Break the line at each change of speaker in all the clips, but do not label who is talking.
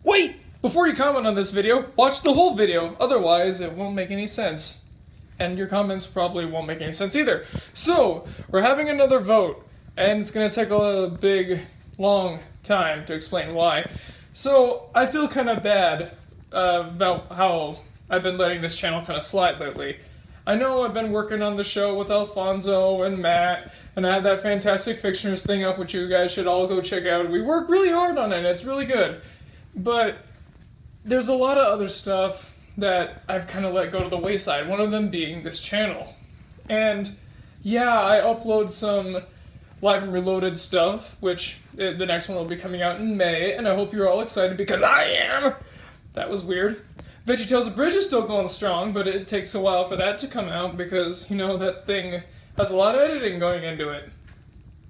Wait! Before you comment on this video, watch the whole video, otherwise it won't make any sense. And your comments probably won't make any sense either. So, we're having another vote, and it's gonna take a big, long time to explain why. So, I feel kind of bad about how I've been letting this channel kind of slide lately. I know I've been working on the show with Alfonso and Matt, and I have that Fantastic Fictioners thing up, which you guys should all go check out. We work really hard on it, and it's really good. But there's a lot of other stuff that I've kind of let go to the wayside, one of them being this channel. And yeah, I upload some Live and Reloaded stuff, which the next one will be coming out in May, and I hope you're all excited because I am! That was weird. VeggieTales Abridged is still going strong, but it takes a while for that to come out because, you know, that thing has a lot of editing going into it.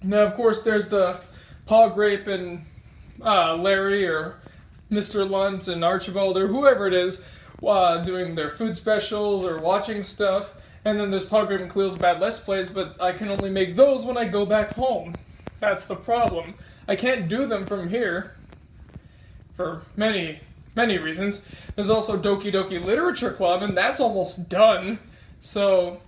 Now, of course, there's the Paul Grape and Larry or Mr. Lunt and Archibald or whoever it is doing their food specials or watching stuff. And then there's Paul Grape and Cleo's Bad Let's Plays, but I can only make those when I go back home. That's the problem. I can't do them from here for many reasons. There's also Doki Doki Literature Club, and that's almost done. So,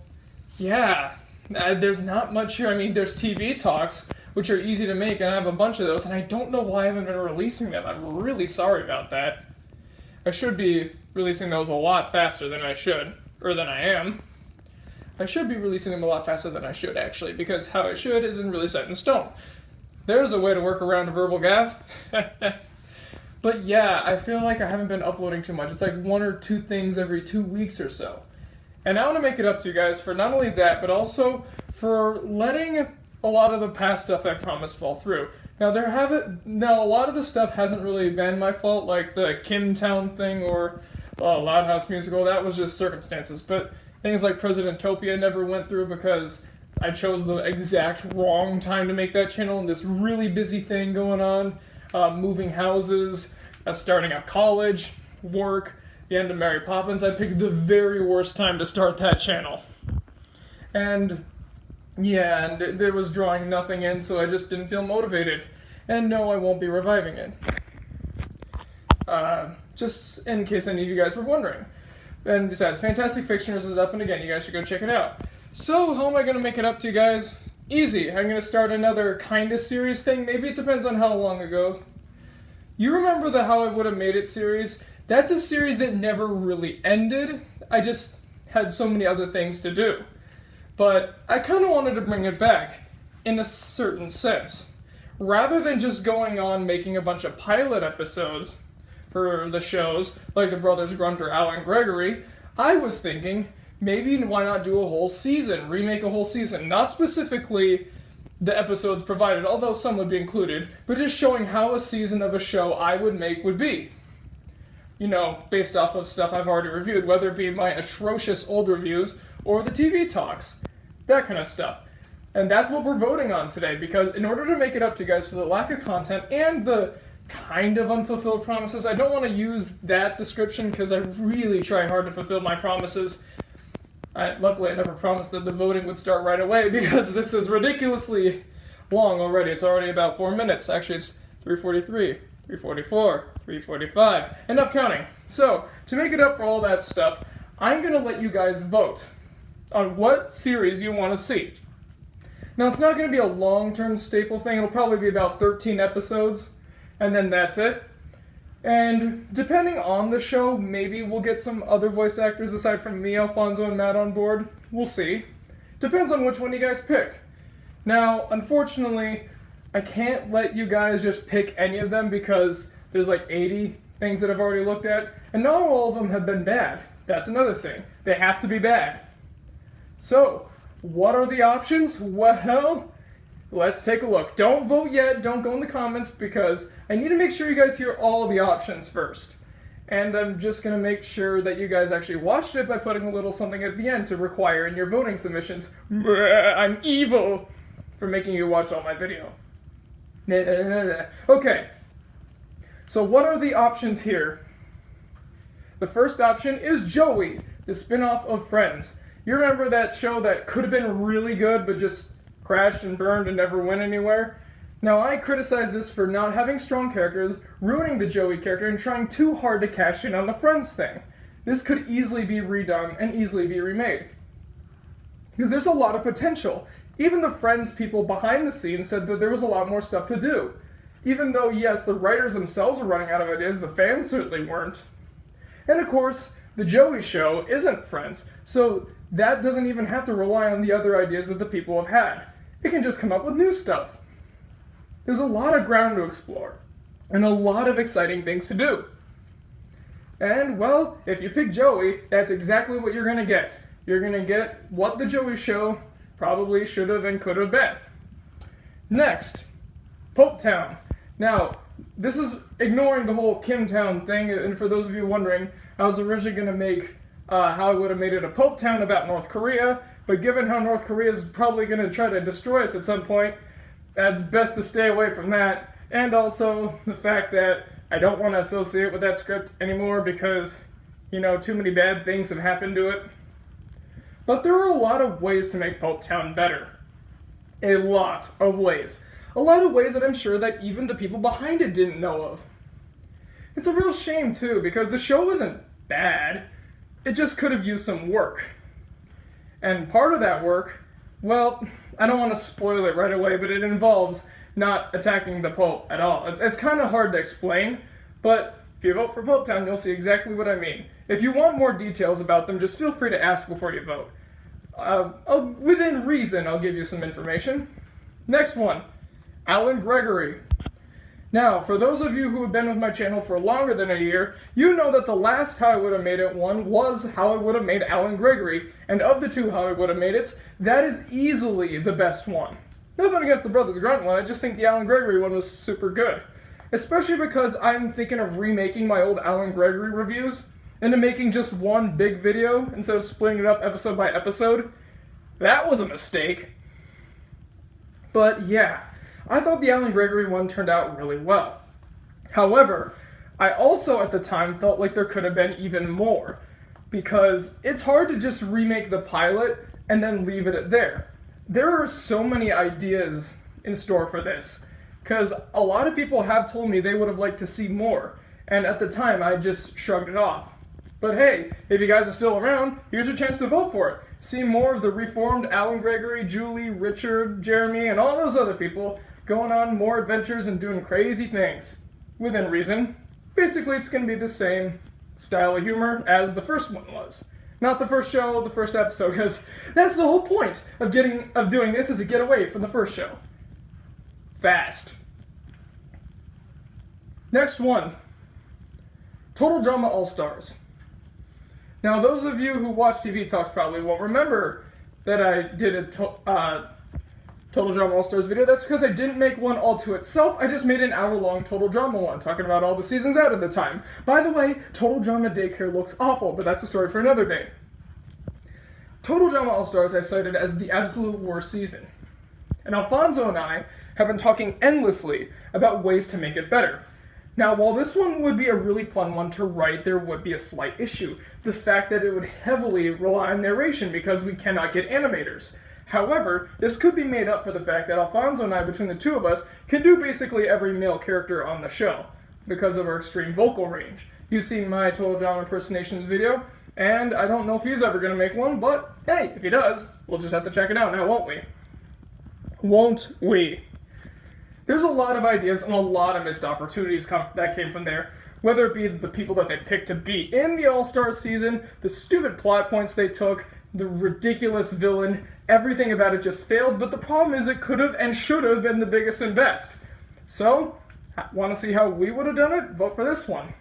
yeah, there's not much here. I mean, there's TV talks, which are easy to make, and I have a bunch of those, and I don't know why I haven't been releasing them. I'm really sorry about that. I should be releasing those a lot faster than I should, or than I am. I should be releasing them a lot faster than I should, actually, because how I should isn't really set in stone. There's a way to work around a verbal gaffe. But yeah, I feel like I haven't been uploading too much. It's like one or two things every 2 weeks or so. And I want to make it up to you guys for not only that, but also for letting a lot of the past stuff I promised fall through. Now, a lot of the stuff hasn't really been my fault, like the Kim Town thing or Loud House Musical. That was just circumstances. But things like Presidentopia never went through because I chose the exact wrong time to make that channel and this really busy thing going on. Moving houses, starting out college, work, the end of Mary Poppins. I picked the very worst time to start that channel. And yeah, and it was drawing nothing in, so I just didn't feel motivated. And no, I won't be reviving it. Just in case any of you guys were wondering. And besides, Fantastic Fictioners is up and again, you guys should go check it out. So, how am I going to make it up to you guys? Easy. I'm going to start another kind of series thing. Maybe it depends on how long it goes. You remember the How I Would Have Made It series? That's a series that never really ended. I just had so many other things to do. But I kind of wanted to bring it back, in a certain sense. Rather than just going on making a bunch of pilot episodes for the shows, like the Brothers Grunt or Alan Gregory, I was thinking, maybe why not do a whole season, remake a whole season, not specifically the episodes provided, although some would be included, but just showing how a season of a show I would make would be. You know, based off of stuff I've already reviewed, whether it be my atrocious old reviews or the TV talks, that kind of stuff. And that's what we're voting on today, because in order to make it up to you guys for the lack of content and the kind of unfulfilled promises, I don't want to use that description because I really try hard to fulfill my promises. Luckily, I never promised that the voting would start right away because this is ridiculously long already. It's already about 4 minutes. Actually, it's 3:43, 3:44, 3:45. Enough counting. So, to make it up for all that stuff, I'm going to let you guys vote on what series you want to see. Now, it's not going to be a long-term staple thing. It'll probably be about 13 episodes, and then that's it. And depending on the show, maybe we'll get some other voice actors aside from me, Alfonso, and Matt on board. We'll see. Depends on which one you guys pick. Now, unfortunately, I can't let you guys just pick any of them because there's like 80 things that I've already looked at, and not all of them have been bad. That's another thing. They have to be bad. So, what are the options? Well, let's take a look. Don't vote yet, don't go in the comments, because I need to make sure you guys hear all the options first. And I'm just going to make sure that you guys actually watched it by putting a little something at the end to require in your voting submissions. I'm evil for making you watch all my video. Okay, so what are the options here? The first option is Joey, the spin-off of Friends. You remember that show that could have been really good but just crashed and burned and never went anywhere? Now, I criticize this for not having strong characters, ruining the Joey character, and trying too hard to cash in on the Friends thing. This could easily be redone and easily be remade. Because there's a lot of potential. Even the Friends people behind the scenes said that there was a lot more stuff to do. Even though, yes, the writers themselves were running out of ideas, the fans certainly weren't. And of course, the Joey show isn't Friends, so that doesn't even have to rely on the other ideas that the people have had. It can just come up with new stuff. There's a lot of ground to explore, and a lot of exciting things to do. And, well, if you pick Joey, that's exactly what you're going to get. You're going to get what the Joey show probably should have and could have been. Next, Pope Town. Now, this is ignoring the whole Kim Town thing, and for those of you wondering, I was originally going to make how I would have made it a Pope Town about North Korea, but given how North Korea is probably going to try to destroy us at some point, it's best to stay away from that, and also the fact that I don't want to associate with that script anymore because, too many bad things have happened to it. But there are a lot of ways to make Pope Town better. A lot of ways. A lot of ways that I'm sure that even the people behind it didn't know of. It's a real shame, too, because the show isn't bad. It just could have used some work. And part of that work, well, I don't want to spoil it right away, but it involves not attacking the Pope at all. It's kind of hard to explain, but if you vote for Pope Town, you'll see exactly what I mean. If you want more details about them, just feel free to ask before you vote. Within reason, I'll give you some information. Next one, Alan Gregory. Now, for those of you who have been with my channel for longer than a year, you know that the last How I Would Have Made It one was How I Would Have Made Alan Gregory, and of the two How I Would Have Made It's, that is easily the best one. Nothing against the Brothers Grunt one, I just think the Alan Gregory one was super good. Especially because I'm thinking of remaking my old Alan Gregory reviews into making just one big video instead of splitting it up episode by episode. That was a mistake. But yeah, I thought the Alan Gregory one turned out really well. However, I also at the time felt like there could have been even more, because it's hard to just remake the pilot and then leave it at there. There are so many ideas in store for this, because a lot of people have told me they would have liked to see more, and at the time I just shrugged it off. But hey, if you guys are still around, here's your chance to vote for it. See more of the reformed Alan Gregory, Julie, Richard, Jeremy, and all those other people going on more adventures and doing crazy things. Within reason. Basically, it's going to be the same style of humor as the first one was. Not the first show, the first episode, because that's the whole point of doing this, is to get away from the first show. Fast. Next one. Total Drama All-Stars. Now, those of you who watch TV Talks probably won't remember that I did a Total Drama All-Stars video. That's because I didn't make one all to itself. I just made an hour-long Total Drama one, talking about all the seasons out at the time. By the way, Total Drama Daycare looks awful, but that's a story for another day. Total Drama All-Stars I cited as the absolute worst season. And Alfonso and I have been talking endlessly about ways to make it better. Now, while this one would be a really fun one to write, there would be a slight issue. The fact that it would heavily rely on narration because we cannot get animators. However, this could be made up for the fact that Alfonso and I, between the two of us, can do basically every male character on the show because of our extreme vocal range. You've seen my Total Drama Impersonations video, and I don't know if he's ever going to make one, but hey, if he does, we'll just have to check it out now, won't we? Won't we? There's a lot of ideas and a lot of missed opportunities that came from there, whether it be the people that they picked to be in the All-Star season, the stupid plot points they took, the ridiculous villain, everything about it just failed, but the problem is it could have and should have been the biggest and best. So, want to see how we would have done it? Vote for this one.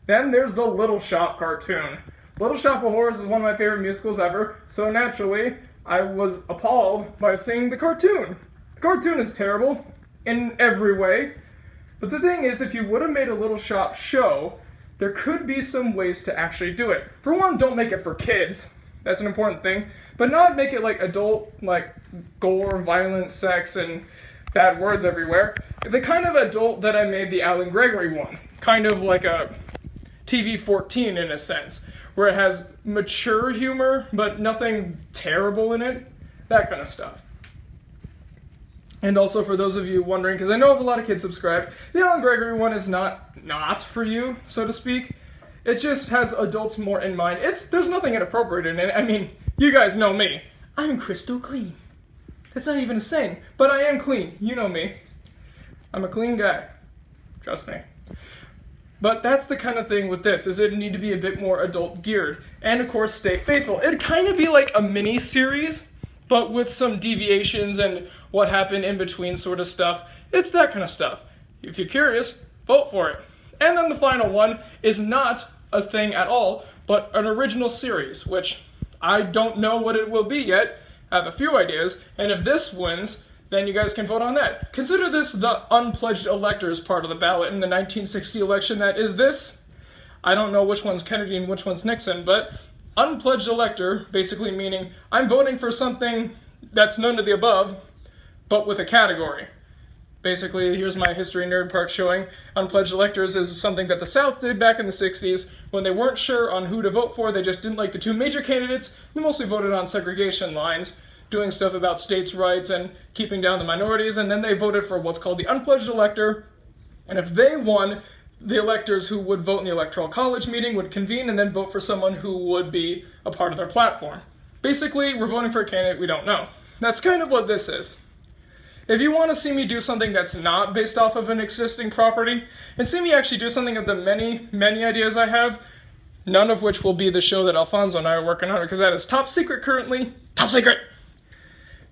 Then there's the Little Shop cartoon. Little Shop of Horrors is one of my favorite musicals ever, so naturally, I was appalled by seeing the cartoon. The cartoon is terrible in every way, but the thing is, if you would have made a Little Shop show, there could be some ways to actually do it. For one, don't make it for kids. That's an important thing. But not make it like adult, like gore, violence, sex, and bad words everywhere. The kind of adult that I made the Alan Gregory one. Kind of like a TV-14 in a sense. Where it has mature humor, but nothing terrible in it. That kind of stuff. And also for those of you wondering, because I know of a lot of kids subscribed, the Alan Gregory one is not for you, so to speak. It just has adults more in mind. There's nothing inappropriate in it. I mean, you guys know me. I'm crystal clean. That's not even a saying, but I am clean. You know me. I'm a clean guy. Trust me. But that's the kind of thing with this, is it need to be a bit more adult geared. And of course, stay faithful. It'd kind of be like a mini series, but with some deviations and what happened in between sort of stuff. It's that kind of stuff. If you're curious, vote for it. And then the final one is not a thing at all, but an original series, which I don't know what it will be yet. I have a few ideas, and if this wins, then you guys can vote on that. Consider this the unpledged electors part of the ballot in the 1960 election. That is this. I don't know which one's Kennedy and which one's Nixon, but unpledged elector, basically meaning I'm voting for something that's none of the above, but with a category. Basically, here's my history nerd part showing unpledged electors is something that the South did back in the 60s when they weren't sure on who to vote for. They just didn't like the two major candidates. They mostly voted on segregation lines, doing stuff about states' rights and keeping down the minorities, and then they voted for what's called the unpledged elector. And if they won, the electors who would vote in the Electoral College meeting would convene and then vote for someone who would be a part of their platform. Basically, we're voting for a candidate we don't know. That's kind of what this is. If you want to see me do something that's not based off of an existing property, and see me actually do something of the many, many ideas I have, none of which will be the show that Alfonso and I are working on, because that is top secret currently. Top secret!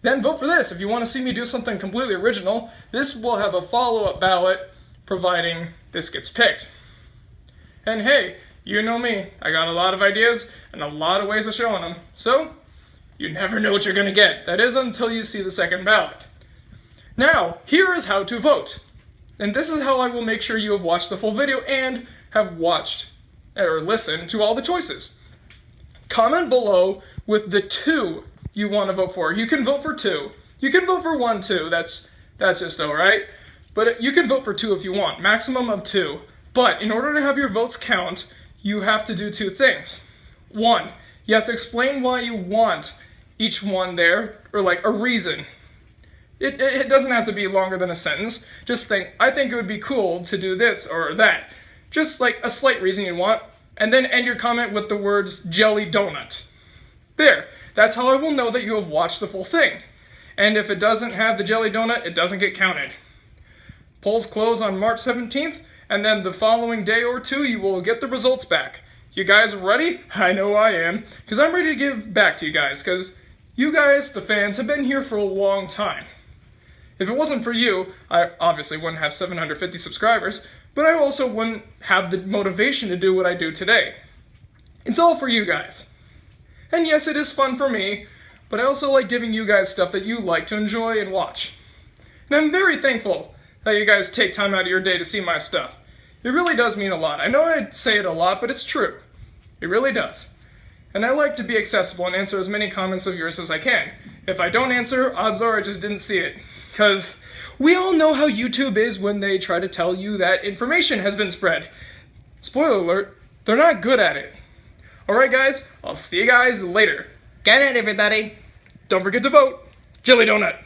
Then vote for this. If you want to see me do something completely original, this will have a follow-up ballot, providing this gets picked. And hey, you know me. I got a lot of ideas and a lot of ways of showing them. So, you never know what you're going to get. That is until you see the second ballot. Now, here is how to vote. And this is how I will make sure you have watched the full video and have watched or listened to all the choices. Comment below with the two you want to vote for. You can vote for two. You can vote for one too. That's just alright. But you can vote for two if you want. Maximum of two. But in order to have your votes count, you have to do two things. One, you have to explain why you want each one there, or like a reason. It doesn't have to be longer than a sentence. Just think, I think it would be cool to do this or that. Just like a slight reason you want. And then end your comment with the words jelly donut. There. That's how I will know that you have watched the full thing. And if it doesn't have the jelly donut, it doesn't get counted. Polls close on March 17th, and then the following day or two, you will get the results back. You guys ready? I know I am, because I'm ready to give back to you guys, because you guys, the fans, have been here for a long time. If it wasn't for you, I obviously wouldn't have 750 subscribers, but I also wouldn't have the motivation to do what I do today. It's all for you guys. And yes, it is fun for me, but I also like giving you guys stuff that you like to enjoy and watch. And I'm very thankful that you guys take time out of your day to see my stuff. It really does mean a lot. I know I say it a lot, but it's true. It really does. And I like to be accessible and answer as many comments of yours as I can. If I don't answer, odds are I just didn't see it. Because we all know how YouTube is when they try to tell you that information has been spread. Spoiler alert, they're not good at it. Alright guys, I'll see you guys later.
Good night, everybody.
Don't forget to vote. Jelly donut.